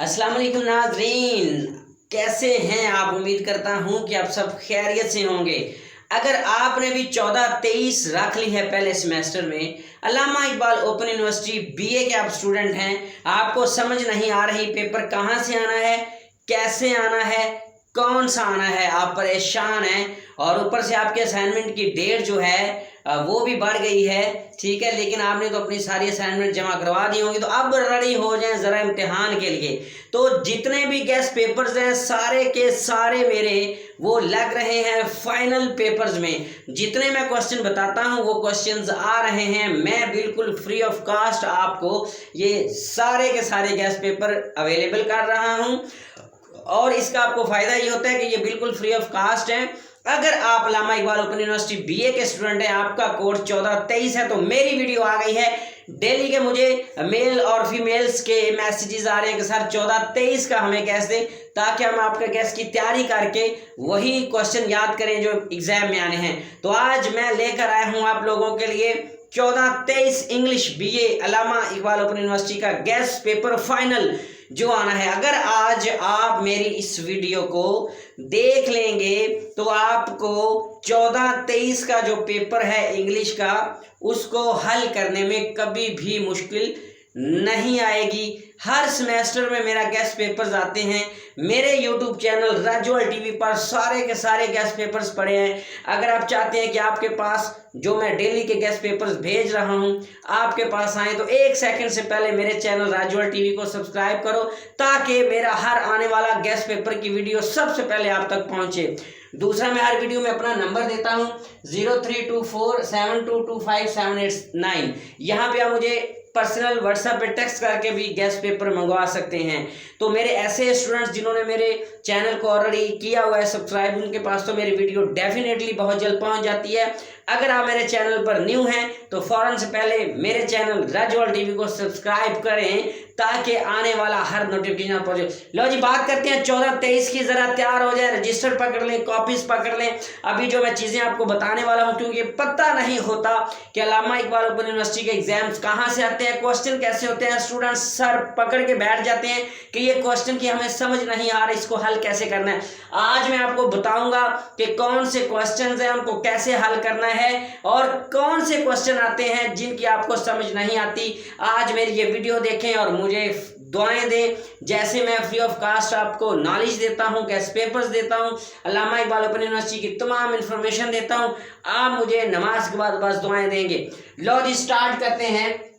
अस्सलाम वालेकुम नाज़रीन, कैसे हैं आप। उम्मीद करता हूं कि आप सब खैरियत से होंगे। अगर आपने भी 14-23 रख ली है पहले सेमेस्टर में, अल्लामा इकबाल ओपन यूनिवर्सिटी बीए के आप स्टूडेंट हैं, आपको समझ नहीं आ रही पेपर कहां से आना है, कैसे आना है, कौन सा आना है, आप परेशान हैं और ऊपर से आपके असाइनमेंट की डेट जो है वो भी बढ़ गई है। ठीक है, लेकिन आपने तो अपनी सारी असाइनमेंट जमा करवा दी होंगी, तो अब रेडी हो जाएं ज़रा इम्तिहान के लिए। तो जितने भी गेस्ट पेपर्स हैं सारे के सारे मेरे वो लग रहे हैं फाइनल पेपर्स में। जितने मैं क्वेश्चन बताता हूं वो क्वेश्चंस आ रहे हैं। मैं बिल्कुल फ्री ऑफ कास्ट आपको ये सारे के सारे गेस्ट पेपर अवेलेबल कर रहा हूं, और इसका आपको फ़ायदा ये होता है कि ये बिल्कुल फ्री ऑफ कास्ट है। अगर आप अल्लामा इकबाल ओपन यूनिवर्सिटी बीए के स्टूडेंट हैं, आपका कोर्स 14-23 है, तो मेरी वीडियो आ गई है। डेली के मुझे मेल और फीमेल्स के मैसेजेस आ रहे हैं कि सर 14-23 का हमें गैस दें, ताकि हम आपका गैस की तैयारी करके वही क्वेश्चन याद करें जो एग्जाम में आने हैं। तो आज मैं लेकर आया हूँ आप लोगों के लिए 14-23 इंग्लिश बीए अल्लामा इकबाल ओपन यूनिवर्सिटी का गेस्ट पेपर फाइनल जो आना है। अगर आज आप मेरी इस वीडियो को देख लेंगे तो आपको 14-23 का जो पेपर है इंग्लिश का, उसको हल करने में कभी भी मुश्किल नहीं आएगी। हर सेमेस्टर में मेरा गेस्ट पेपर्स आते हैं। मेरे यूट्यूब चैनल राजूअल टीवी पर सारे के सारे गेस्ट पेपर्स पड़े हैं। अगर आप चाहते हैं कि आपके पास जो मैं डेली के गेस्ट पेपर्स भेज रहा हूं आपके पास आए, तो 1 सेकंड से पहले मेरे चैनल राजूअल टीवी को सब्सक्राइब करो, ताकि मेरा हर आने वाला गेस्ट पेपर की वीडियो सबसे पहले आप तक पहुंचे। दूसरा, मैं हर वीडियो में अपना नंबर देता हूं 0324722579। यहाँ पे आप मुझे पर्सनल व्हाट्सएप पे टेक्स्ट करके भी गेस्ट पेपर मंगवा सकते हैं। तो मेरे ऐसे स्टूडेंट्स जिन्होंने मेरे चैनल को ऑलरेडी किया हुआ है सब्सक्राइब, उनके पास तो मेरी वीडियो डेफिनेटली बहुत जल्द पहुंच जाती है। अगर आप मेरे चैनल पर न्यू हैं तो फौरन से पहले मेरे चैनल राजूअल टीवी को सब्सक्राइब करें, ताकि आने वाला हर नोटिफिकेशन पहुंचे। लो जी, बात करते हैं 14-23 की। जरा तैयार हो जाए, रजिस्टर पकड़ लें, कॉपीज पकड़ लें। अभी जो मैं चीजें आपको बताने वाला हूं, क्योंकि पता नहीं होता कि अल्लामा इकबाल ओपन यूनिवर्सिटी के एग्जाम्स कहां से आते हैं, क्वेश्चन कैसे होते हैं। स्टूडेंट्स सर पकड़ के बैठ जाते हैं कि ये क्वेश्चन की हमें समझ नहीं आ रहा, इसको हल कैसे करना है। आज मैं आपको बताऊंगा कि कौन से क्वेश्चन हैं, उनको कैसे हल करना है, और कौन से क्वेश्चन आते हैं जिनकी आपको समझ नहीं आती। आज मेरी ये वीडियो देखें और मुझे दुआएं दें। जैसे मैं फ्री ऑफ कास्ट आपको नॉलेज देता हूं, गेस्ट पेपर्स देता हूं, अल्लामा इकबाल ओपन यूनिवर्सिटी की तमाम इंफॉर्मेशन देता हूं, आप मुझे नमाज के बाद बस दुआएं देंगे। लो जी, स्टार्ट करते हैं।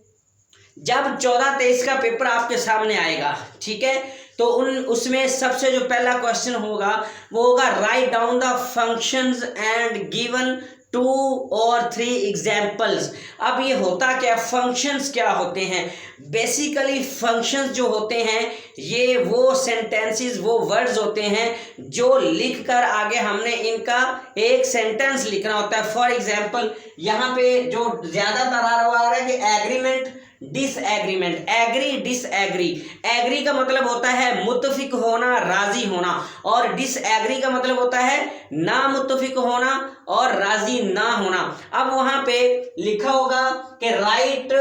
जब 14-23 का पेपर आपके सामने आएगा, ठीक है, तो उसमें सबसे जो पहला क्वेश्चन होगा वो होगा write down the functions and given 2 और 3 एग्जाम्पल्स। अब ये होता क्या, फंक्शंस क्या होते हैं? बेसिकली फंक्शंस जो होते हैं ये वो सेंटेंसेस, वो वर्ड्स होते हैं जो लिखकर आगे हमने इनका एक सेंटेंस लिखना होता है। फॉर एग्जाम्पल, यहाँ पे जो ज्यादातर आ रहा है कि agreement, disagreement, agree, disagree. Agree का मतलब होता है मुत्तफिक होना, राजी होना, और डिसएग्री का मतलब होता है ना मुत्तफिक होना और राजी ना होना। अब वहां पे लिखा होगा कि write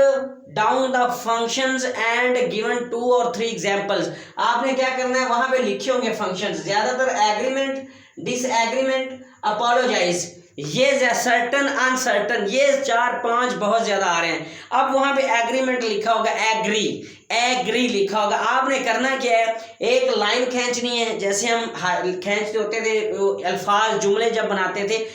down the functions and given 2 और 3 एग्जांपल्स। आपने क्या करना है, वहां पे लिखे होंगे फंक्शंस, ज्यादातर एग्रीमेंट, डिसएग्रीमेंट, अपोलोजाइज, ये सर्टन, अनसर्टन, ये 4-5 बहुत ज्यादा आ रहे हैं। अब वहां पे एग्रीमेंट लिखा होगा, एग्री, एग्री लिखा होगा। आपने करना क्या है, एक लाइन खींचनी है, जैसे हम खींचते होते थे अल्फाज, जुमले जब बनाते थे।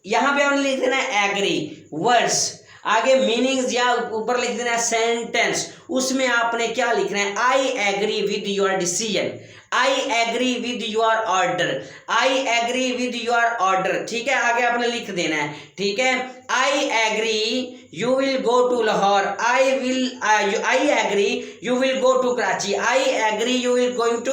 यहाँ पे हमने लिख देना है एग्री, वर्ड्स, आगे मीनिंग्स या ऊपर लिख देना है सेंटेंस। उसमें आपने क्या लिखना है, I agree with your decision, I agree with your order, I agree with your order. ठीक है, आगे आपने लिख देना है। ठीक है, I agree you will go to Lahore, I agree you will go to Karachi, I agree you will going to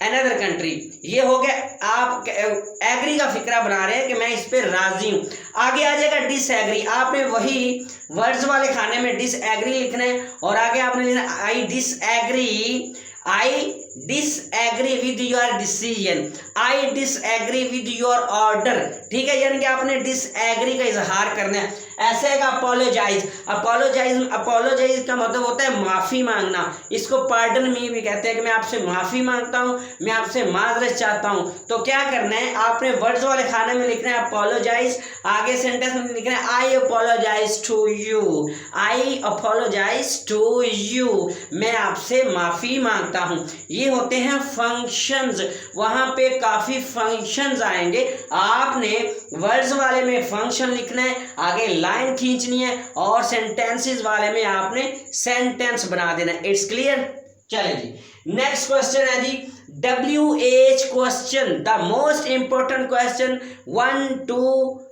another country. ये हो गया, आप एग्री का फिक्रा बना रहे हैं कि मैं इस पे राजी हूं। आगे आ जाएगा डिसएग्री। आपने वही वर्ड्स वाले खाने में डिसएग्री लिखना है, और आगे आपने लिखना I disagree, I disagree with your decision, I disagree with your order, ठीक है, यानी कि आपने डिसएग्री का इजहार करना है। ऐसे है अपोलोजाइज, अपोलोजाइज का मतलब होता है माफ़ी मांगना, इसको पार्डन मी भी कहते हैं कि मैं आपसे माफ़ी मांगता हूँ, मैं आपसे माजरत चाहता हूँ। तो क्या करना है, आपने वर्ड्स वाले खाने में लिखना है अपोलोजाइज, आगे सेंटेंस में लिखना है I apologise to you, I apologise to you, मैं आपसे माफ़ी मांगता हूँ। ये होते हैं फंक्शंस, वहाँ पे काफ़ी फंक्शंस आएंगे, आपने वर्ड्स वाले में फंक्शन लिखना है, आगे लाइन खींचनी है, और सेंटेंसेस वाले में आपने सेंटेंस बना देना है। It's clear. चले जी, नेक्स्ट क्वेश्चन है जी WH question, the most important question 1 2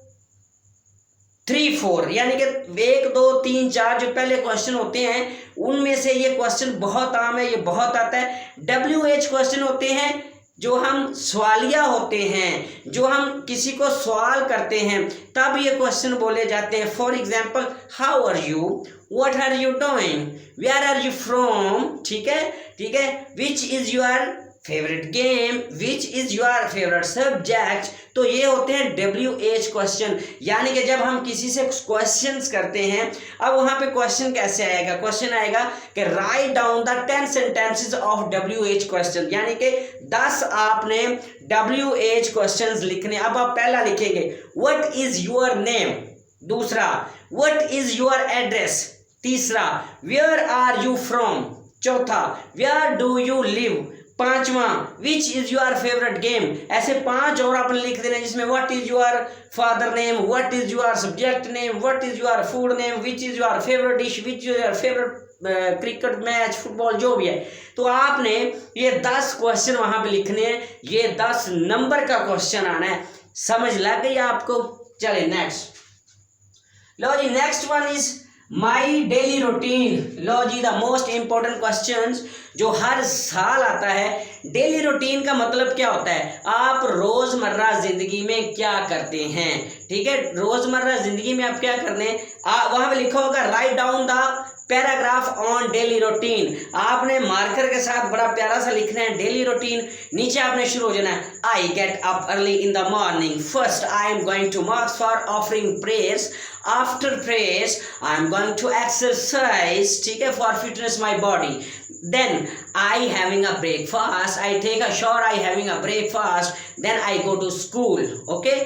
3 4, यानी कि 1 2 3 4 जो पहले क्वेश्चन होते हैं उनमें से ये क्वेश्चन बहुत आम है, ये बहुत आता है। WH क्वेश्चन होते हैं जो हम सवालिया होते हैं, जो हम किसी को सवाल करते हैं तब ये क्वेश्चन बोले जाते हैं। For example, how are you, what are you doing, where are you from, ठीक है, ठीक है, which is your favourite game, which is your favourite subject. तो ये होते हैं WH क्वेश्चन, यानी कि जब हम किसी से क्वेश्चंस करते हैं, अब वहां पे क्वेश्चन कैसे आएगा, क्वेश्चन आएगा कि write down the 10 sentences of WH question, यानी कि 10 आपने WH क्वेश्चंस लिखने। अब आप पहला लिखेंगे व्हाट इज योर नेम, दूसरा व्हाट इज योर एड्रेस, तीसरा वेयर आर यू फ्रॉम, चौथा वेयर डू यू लिव, पांचवा विच इज योर फेवरेट गेम। ऐसे 5 और आपने लिख देना जिसमें what is your father name, what is your subject name, what is your food name, which is your favourite dish, which is your favourite cricket match, football, जो भी है। तो आपने ये 10 क्वेश्चन वहां पे लिखने हैं, ये 10 नंबर का क्वेश्चन आना है। समझ लग गई आपको। चले नेक्स्ट, लो जी, next one is my daily routine. लो जी, द मोस्ट इंपॉर्टेंट क्वेश्चन जो हर साल आता है। डेली रूटीन का मतलब क्या होता है, आप रोजमर्रा जिंदगी में क्या करते हैं, ठीक है, रोजमर्रा जिंदगी में आप क्या करते हैं। वहां पे लिखा होगा write down the paragraph on daily routine, आपने मार्कर के साथ बड़ा प्यारा सा लिखना है डेली रूटीन। नीचे आपने शुरू हो जाना है I get up early in the morning, first I am going to mosque for offering prayers, after prayers I am going to exercise, ठीक है, for fitness my body, then I having a breakfast, I take a shower, I having a breakfast, then I go to school, okay,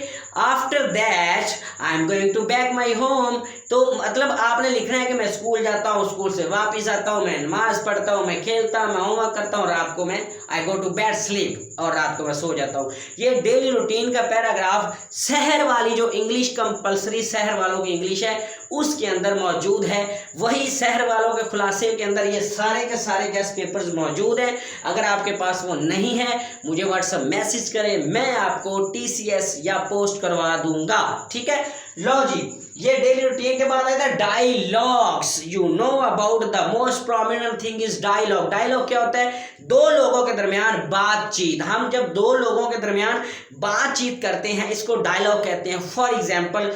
after that I am going to back my home। तो मतलब आपने लिखना है कि मैं school जाता हूँ, school से वापस आता हूँ, मैं नमाज पढ़ता हूँ, मैं खेलता हूँ, मैं होमवर्क करता हूँ, रात को मैं आई गो टू बेड स्लीप, और रात को मैं सो जाता हूँ। ये डेली रूटीन का पैराग्राफ शहर वाली जो इंग्लिश कंपलसरी शहर वालों की इंग्लिश है उसके अंदर मौजूद है, वही शहर वालों के खुलासे के अंदर ये सारे के सारे गेस्ट पेपर्स मौजूद हैं। अगर आपके पास वो नहीं है मुझे व्हाट्सएप मैसेज करें, मैं आपको TCS या पोस्ट करवा दूंगा, ठीक है। लो जी, ये डेली रूटीन के बाद आता है dialogues. You know about the most prominent thing is dialogue. Dialogue क्या होता है, दो लोगों के दरमियान बातचीत। हम जब दो लोगों के दरमियान बातचीत करते हैं इसको डायलॉग कहते हैं। फॉर एग्जाम्पल,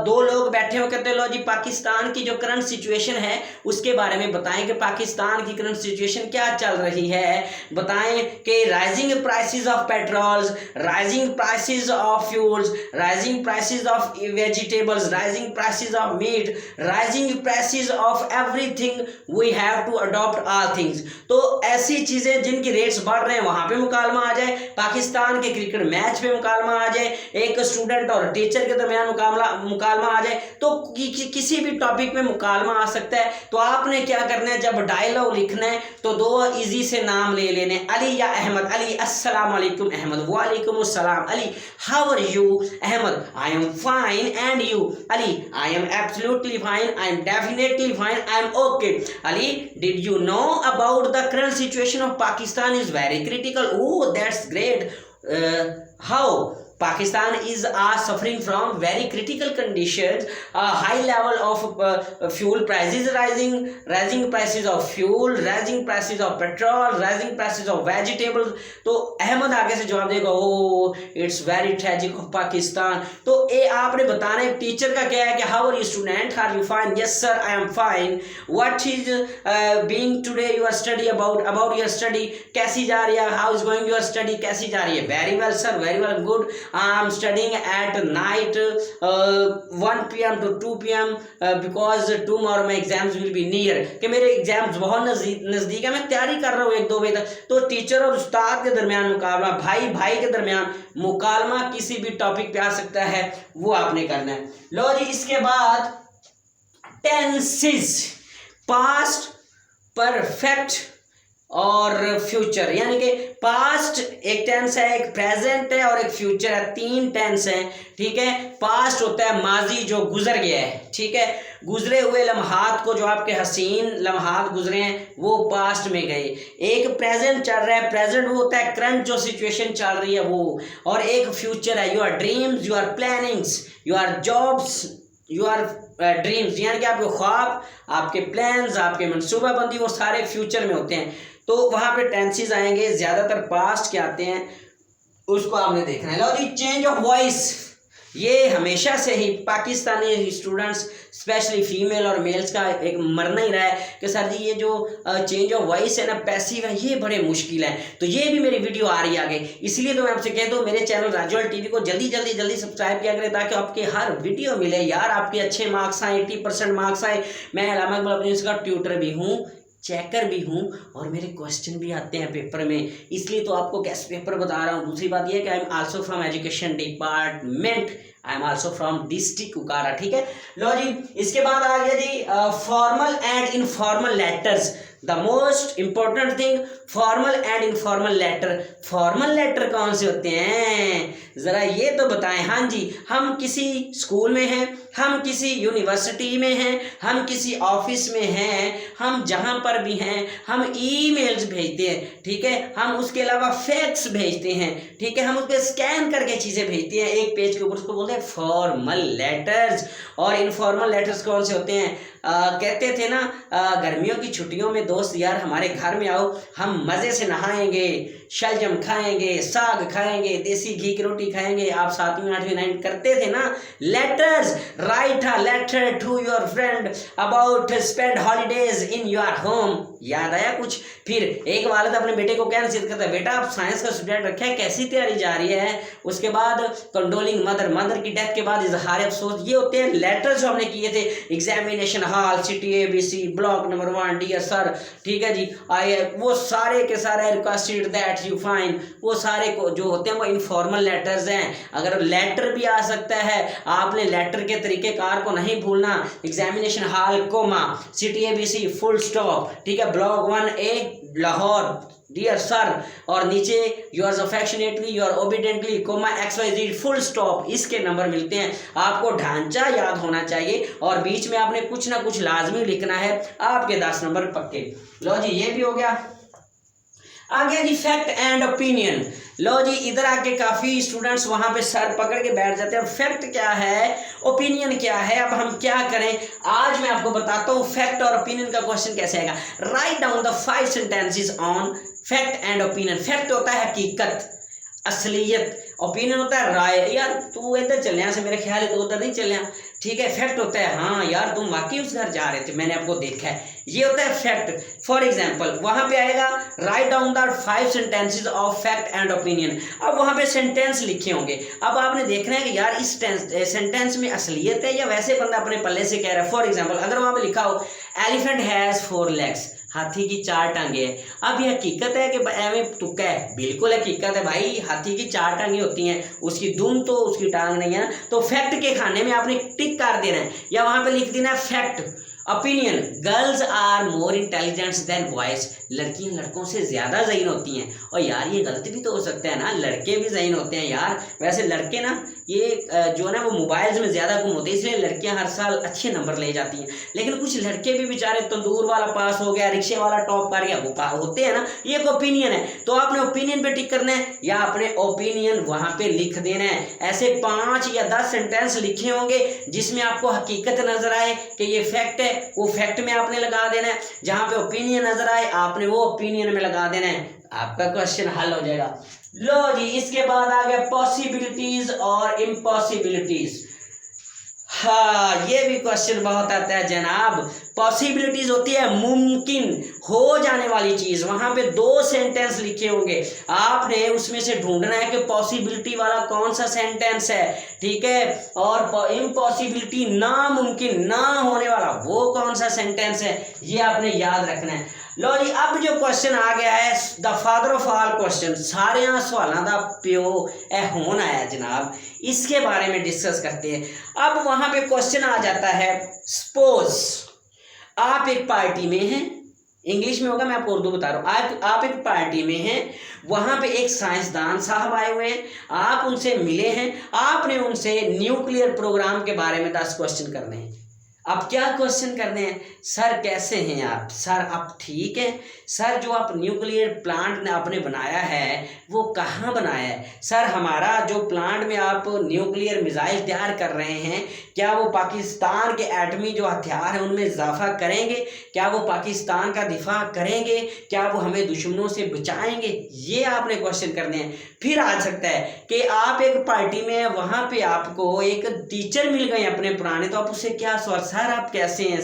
दो लोग बैठे हो, कहते हैं लो जी पाकिस्तान की जो करंट सिचुएशन है उसके बारे में बताएं कि पाकिस्तान की करंट सिचुएशन क्या चल रही है, बताएं कि rising prices of patrols, rising prices of fuels, rising prices of vegetables, rising prices of meat, rising prices of everything, we have to adopt all things। तो ऐसी चीजें जिनकी रेट्स बढ़ रहे हैं वहां पे मुकालमा आ जाए, पाकिस्तान के क्रिकेट मैच पे मुकालमा आ जाए, एक स्टूडेंट और टीचर के दरमियान मुकालमा आ जाए, तो किसी भी टॉपिक में मुकालमा आ सकता है। तो आपने क्या करना है, जब डायलॉग लिखना है तो दो इजी से नाम ले लेने, अली या अहमद। अली, अस्सलाम वालेकुम। अहमद, वालेकुम अस्सलाम। Ali, how are you? Ahmed, I am fine, and you? Ali, I am absolutely fine, I am definitely fine, I am okay। Ali, did you know about the current situation of Pakistan is very critical? Oh, that's great। How? Pakistan is suffering from very critical conditions, high level of fuel prices rising prices of fuel, rising prices of petrol, rising prices of vegetables. तो अहमद आगे से जवाब देगा oh it's very tragic of Pakistan. तो ये आपने बताना है टीचर का क्या है कि how are you student, are you fine, yes sir I am fine, what is being today your study about your study, कैसी जा रही है, how is going your study, कैसी जा रही है, very well sir, very well, good, I am studying at night 1 PM to 2 PM because tomorrow my exams will be near, कि मेरे एग्जाम्स बहुत नज़दीक है, मैं तैयारी कर रहा हूँ 1-2 बजे तक। तो टीचर और उस्ताद के दरमियान मुकाबला, भाई भाई के दरमियान मुकालमा किसी भी टॉपिक पे आ सकता है, वो आपने करना है। लो जी, इसके बाद टेंसेस, पास्ट, परफेक्ट और फ्यूचर, यानी कि पास्ट एक टेंस है, एक प्रेजेंट है और एक फ्यूचर है, 3 टेंस हैं, ठीक है। पास्ट होता है माजी जो गुजर गया है, ठीक है, गुजरे हुए लम्हात को, जो आपके हसीन लम्हात गुजरे हैं वो पास्ट में गए। एक प्रेजेंट चल रहा है, प्रेजेंट वो होता है करंट जो सिचुएशन चल रही है वो, और एक फ्यूचर है your dreams, your plannings, your jobs, your dreams, यानी कि आपके ख्वाब, आपके प्लान्स, आपके मनसूबाबंदी, वो सारे फ्यूचर में होते हैं। तो वहाँ पे टेंसेस आएंगे, ज़्यादातर पास्ट के आते हैं, उसको आपने देखना है। लो जी, चेंज ऑफ वॉइस, ये हमेशा से ही पाकिस्तानी स्टूडेंट्स स्पेशली फीमेल और मेल्स का एक मरना ही रहा है कि सर जी ये जो चेंज ऑफ वॉइस है ना, पैसिव है, ये बड़े मुश्किल है। तो ये भी मेरी वीडियो आ रही है आगे, इसलिए तो मैं आपसे कहता हूँ मेरे चैनल राजौल टीवी को जल्दी सब्सक्राइब किया करें, ताकि आपके हर वीडियो मिले यार, आपके अच्छे मार्क्स आए, 80% मार्क्स आए। मैं अल्लामा इकबाल अपनी का ट्यूटर भी हूँ, चेकर भी हूँ, और मेरे क्वेश्चन भी आते हैं पेपर में, इसलिए तो आपको गेस्ट पेपर बता रहा हूँ। दूसरी बात यह है कि I am also from education department, I am also from district Kukara, ठीक है। लो जी, इसके बाद आ गया जी formal and informal letters, the most important thing, formal and informal letter. Formal letter कौन से होते हैं, ज़रा ये तो बताएं। हाँ जी, हम किसी स्कूल में हैं, हम किसी यूनिवर्सिटी में हैं, हम किसी ऑफिस में हैं, हम जहाँ पर भी हैं, हम ईमेल्स भेजते हैं, ठीक है, हम उसके अलावा फैक्स भेजते हैं, ठीक है, हम उसको स्कैन करके चीज़ें भेजते हैं एक पेज के ऊपर, उसको बोलते हैं फॉर्मल लेटर्स। और इनफॉर्मल लेटर्स कौन से होते हैं, कहते थे ना गर्मियों की छुट्टियों में दोस्त यार हमारे घर में आओ, हम मज़े से नहाएंगे, शलजम खाएंगे, साग खाएंगे, देसी घी की रोटी खाएंगे, आप 7वीं 8वीं 9वीं करते थे ना। Letters, write a letter to your friend about spend holidays in your home, याद आया कुछ। फिर एक वालिद अपने बेटे को क्या नसीहत करता है, बेटा आप साइंस का स्टूडेंट रखा है, कैसी तैयारी जा रही है। उसके बाद कंडोलिंग मदर, मदर की डेथ के बाद इजहार अफसोस, ये होते हैं लेटर्स जो हमने किए थे। Examination hall, city ABC, block number 1, dear sir, ठीक है जी, आई वो सारे के सारे रिक्वेस्टेड दैट यू फाइन, वो सारे को जो होते हैं वो इनफॉर्मल लेटर्स हैं। अगर लेटर भी आ सकता है, आपने लेटर के तरीक़ेकार को नहीं भूलना। Examination hall comma, city ABC full stop, ठीक है, block 1A Lahore, dear sir, और नीचे yours affectionately, your obediently, comma XYZ full stop, इसके नंबर मिलते हैं। आपको ढांचा याद होना चाहिए और बीच में आपने कुछ ना कुछ लाजमी लिखना है, आपके 10 नंबर पक्के। लो जी, ये भी हो गया। आ गया जी फैक्ट एंड ओपिनियन। लो जी, इधर आके काफ़ी स्टूडेंट्स वहाँ पे सर पकड़ के बैठ जाते हैं। फैक्ट क्या है, ओपिनियन क्या है, अब हम क्या करें, आज मैं आपको बताता हूँ फैक्ट और ओपिनियन का क्वेश्चन कैसे आएगा। Write down the 5 sentences on fact and opinion. Fact होता है हकीकत, असलियत, ओपिनियन होता है राय, यार तू इधर चलिया से, मेरे ख्याल है तो उधर नहीं चलिया, ठीक है। फैक्ट होता है हाँ यार तुम वाकई उस घर जा रहे थे, मैंने आपको देखा है, ये होता है फैक्ट। फॉर एग्जाम्पल वहाँ पे आएगा write down the 5 sentences of fact and opinion. अब वहाँ पे सेंटेंस लिखे होंगे, अब आपने देखना है कि यार इस सेंटेंस में असलियत है या वैसे बंदा अपने पल्ले से कह रहा है। फॉर एग्जाम्पल अगर वहाँ पे लिखा हो एलिफेंट हैज़ 4 legs, हाथी की 4 टांगे हैं, अब ये हकीकत है कि एवं तुक्का है, बिल्कुल हकीकत है भाई, हाथी की 4 टांगे होती हैं, उसकी दुम तो उसकी टांग नहीं है। तो फैक्ट के खाने में आपने टिक कर देना है, या वहाँ पे लिख देना है fact. Opinion, girls are more intelligent than boys, लड़कियां लड़कों से ज़्यादा ज़हीन होती हैं। और यार ये गलत भी तो हो सकता है ना, लड़के भी ज़हीन होते हैं यार। वैसे लड़के ना ये जो है ना वो मोबाइल्स में ज़्यादा गुम होते हैं, इसलिए लड़कियां हर साल अच्छे नंबर ले जाती हैं। लेकिन कुछ लड़के भी बेचारे तंदूर वाला पास हो गया, रिक्शे वाला टॉप कर गया, वो होते हैं ना। ये एक ओपिनियन है, तो आपने ओपिनियन पे टिक करना है या अपने ओपिनियन वहां पे लिख देना है। ऐसे 5 या 10 सेंटेंस लिखे होंगे जिसमें आपको हकीकत नजर आए कि ये फैक्ट है, वो फैक्ट में आपने लगा देना है। जहां पे ओपिनियन नजर आए आपने वो ओपिनियन में लगा देना है, आपका क्वेश्चन हल हो जाएगा। लो जी, इसके बाद आ गया पॉसिबिलिटीज और इम्पॉसिबिलिटीज। हाँ, ये भी क्वेश्चन बहुत आता है जनाब। पॉसिबिलिटीज होती है मुमकिन हो जाने वाली चीज, वहां पे 2 सेंटेंस लिखे होंगे, आपने उसमें से ढूंढना है कि पॉसिबिलिटी वाला कौन सा सेंटेंस है, ठीक है। और इम्पॉसिबिलिटी नामुमकिन ना होने वाला वो कौन सा सेंटेंस है, ये आपने याद रखना है। लो जी, अब जो क्वेश्चन आ गया है the father of all question, सारे सवालों का प्यो ए होन आया जनाब, इसके बारे में डिस्कस करते हैं। अब वहां पे क्वेश्चन आ जाता है, सपोज आप एक पार्टी में हैं, इंग्लिश में होगा, मैं आपको उर्दू बता रहा हूँ। आप एक पार्टी में हैं, वहां पे एक साइंसदान साहब आए हुए हैं, आप उनसे मिले हैं, आपने उनसे न्यूक्लियर प्रोग्राम के बारे में 10 क्वेश्चन करने हैं। अब क्या क्वेश्चन करने हैं, सर कैसे हैं आप, सर आप ठीक हैं, सर जो आप न्यूक्लियर प्लांट आपने बनाया है वो कहाँ बनाया है, सर हमारा जो प्लांट में आप न्यूक्लियर मिसाइल तैयार कर रहे हैं क्या वो पाकिस्तान के एटमी जो हथियार हैं उनमें इजाफा करेंगे, क्या वो पाकिस्तान का दिफा करेंगे, क्या वो हमें दुश्मनों से बचाएंगे, ये आपने क्वेश्चन करने हैं। फिर आ सकता है कि आप एक पार्टी में, वहाँ पे आपको एक टीचर मिल गए अपने पुराने, तो आप उससे क्या सवाल, सर आप कैसे हैं,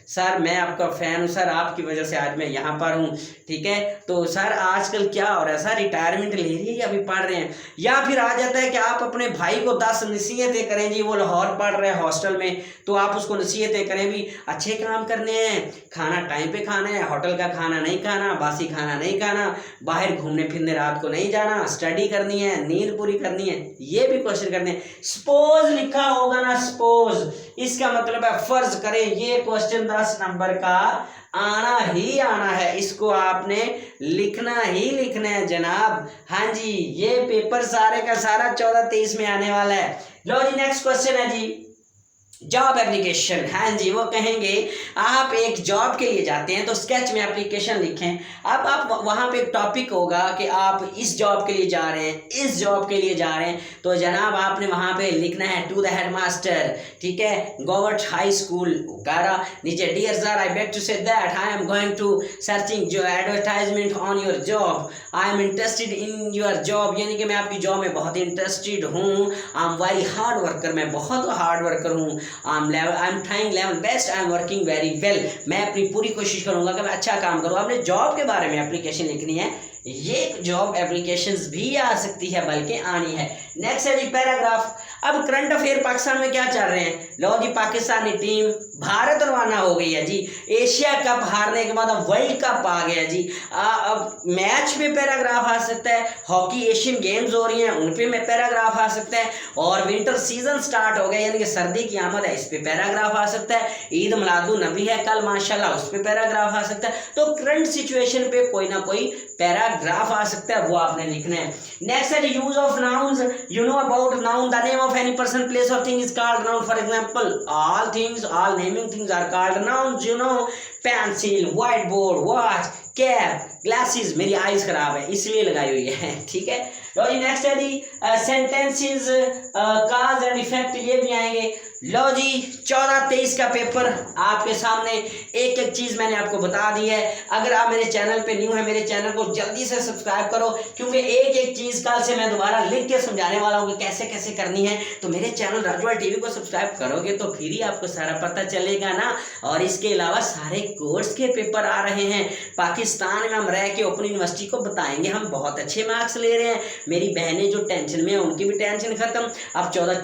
सर मैं आपका फ़ैन हूँ, सर आपकी वजह से आज मैं यहाँ पर हूँ, ठीक है। तो सर आजकल क्या हो रहा है, सर रिटायरमेंट ले रही है या अभी पढ़ रहे हैं। या फिर आ जाता है कि आप अपने भाई को 10 नसीहतें करें जी, वो लाहौर पढ़ रहे हैं हॉस्टल में, तो आप उसको नसीहतें करें भी अच्छे काम करने हैं, खाना टाइम पे खाना है, होटल का खाना नहीं खाना, बासी खाना नहीं खाना, बाहर घूमने फिरने रात को नहीं जाना, स्टडी करनी है, नींद पूरी करनी है, ये भी क्वेश्चन करने हैं। सपोज लिखा होगा ना, सपोज, इसका मतलब है फर्ज करें, ये क्वेश्चन 10 नंबर का आना ही आना है, इसको आपने लिखना ही लिखना है जनाब। हाँ जी, ये पेपर सारे का सारा 14-23 में आने वाला है। लो जी, नेक्स्ट क्वेश्चन है जी जॉब एप्लीकेशन। हाँ जी, वो कहेंगे आप एक जॉब के लिए जाते हैं तो स्केच में एप्लीकेशन लिखें। अब आप वहाँ पे एक टॉपिक होगा कि आप इस जॉब के लिए जा रहे हैं, इस जॉब के लिए जा रहे हैं, तो जनाब आपने वहाँ पे लिखना है टू द हेडमास्टर, ठीक है, गवर्नमेंट हाई स्कूल उकारा, नीचे dear sir I beg to say that I am going to searching जो advertisement on your job, I am interested in your job, यानी कि मैं आपकी जॉब में बहुत इंटरेस्टेड हूँ। I am very hard worker, मैं बहुत हार्ड वर्कर हूँ। I am trying level best, I am working very well, मैं अपनी पूरी कोशिश करूंगा कि मैं अच्छा काम करूँ। आपने जॉब के बारे में एप्लीकेशन लिखनी है, ये जॉब एप्लीकेशंस भी आ सकती है, बल्कि आनी है। नेक्स्ट है जी पैराग्राफ। अब करंट अफेयर पाकिस्तान में क्या चल रहे हैं, लो जी, पाकिस्तानी टीम भारत रवाना हो गई है जी, एशिया कप हारने के बाद अब वर्ल्ड कप आ गया जी। अब मैच में पैराग्राफ आ सकता है, हॉकी एशियन गेम्स हो रही हैं उन पे में पैराग्राफ आ सकता है, और विंटर सीजन स्टार्ट हो गया यानी कि सर्दी की आमद है, इस पे पैराग्राफ आ सकता है, ईद मिलादुन नबी है कल माशाल्लाह, उस पे पैराग्राफ आ सकता है। तो करंट सिचुएशन पे कोई ना कोई पैराग्राफ आ सकता है, वो आपने लिखना है। नेक्स्ट है use of nouns, you know about noun, the name of any person, place or thing is called noun. For example, all things, all naming things are called nouns. You know, pencil, whiteboard, watch, cap, glasses, मेरी eyes खराब है इसलिए लगाई हुई है, ठीक है। लो जी, नेक्स्ट है जी सेंटेंसेस, काज एंड इफेक्ट, ये भी आएंगे। लो जी, 14-23 का पेपर आपके सामने, एक एक चीज़ मैंने आपको बता दी है। अगर आप मेरे चैनल पे न्यू है, मेरे चैनल को जल्दी से सब्सक्राइब करो, क्योंकि एक एक चीज़ कल से मैं दोबारा लिख के समझाने वाला हूँ कि कैसे कैसे करनी है। तो मेरे चैनल राजूवाल टीवी को सब्सक्राइब करोगे तो फिर ही आपको सारा पता चलेगा ना। और इसके अलावा सारे कोर्स के पेपर आ रहे हैं, पाकिस्तान में हम रह के ओपन यूनिवर्सिटी को बताएंगे हम बहुत अच्छे मार्क्स ले रहे हैं। मेरी बहनें जो टेंशन में है उनकी भी टेंशन खत्म। अब 14